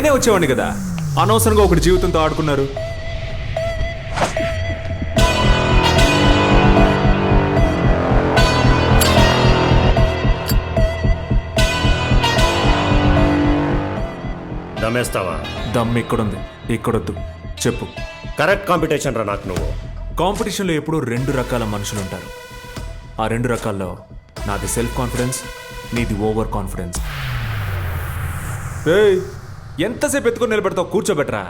నేనే వచ్చేవాడిని కదా, అనవసరంగా ఒకటి జీవితంతో ఆడుకున్నారు. దమ్మేస్తావా? దమ్ ఇక్కడుంది, ఇక్కడొద్దు. చెప్పు. కరెక్ట్ కాంపిటీషన్ రా నాకు నువ్వు. కాంపిటీషన్లో ఎప్పుడూ 2 రకాల మనుషులు ఉంటారు. ఆ 2 రకాల్లో నాది సెల్ఫ్ కాన్ఫిడెన్స్, నీది ఓవర్ కాన్ఫిడెన్స్. ఏయ్, ఎంతసేపు ఎత్తుకొని నిలబెడతావు? కూర్చోబెట్టరా.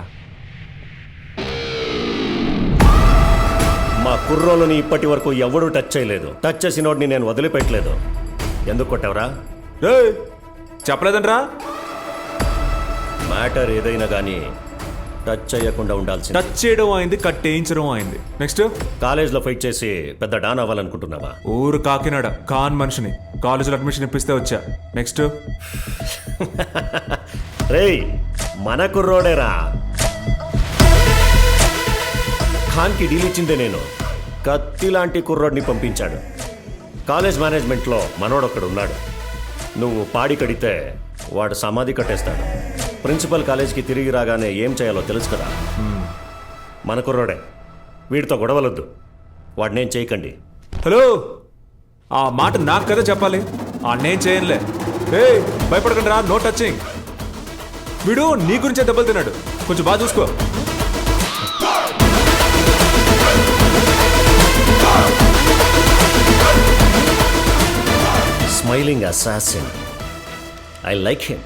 మా కుర్రోళ్ళని ఇప్పటి వరకు ఎవడూ టచ్ చేయలేదు. టచ్ చేసినోడిని నేను వదిలిపెట్టలేదు. ఎందుకు కొట్టావురా? ఏయ్, చెప్పలేదంట్రా. మ్యాటర్ ఏదైనా కానీ టచ్ చేయకుండా ఉండాల్సింది. టచ్ చేయడం అయింది, కట్టేయించడం అయింది. నెక్స్ట్, కాలేజ్లో ఫైట్ చేసి పెద్ద డాన్ అవ్వాలనుకుంటున్నావా? ఊరు కాకినాడ కాన్ మనిషిని, కాలేజీలో అడ్మిషన్ ఇప్పిస్తే వచ్చా. నెక్స్ట్, రేయ్ మన కుర్రోడేరా. ఖాన్కి డీల్ ఇచ్చిందే నేను. కత్తి లాంటి కుర్రోడ్ని పంపించాడు. కాలేజ్ మేనేజ్మెంట్లో మనోడొక్కడు ఉన్నాడు. నువ్వు పాడి కడితే వాడు సమాధి కట్టేస్తాడు. ప్రిన్సిపల్ కాలేజ్కి తిరిగి రాగానే ఏం చేయాలో తెలుసు కదా. మన కుర్రోడే, వీడితో గొడవలొద్దు. వాడినేం చేయకండి. హలో, ఆ మాట నాకు కదా చెప్పాలి. నేను చేయనులే. ఏ భయపడకండి రా, నో టచింగ్. వీడు నీ గురించే దెబ్బలు తిన్నాడు, కొంచెం బాగా చూసుకో. Smiling assassin, I like him.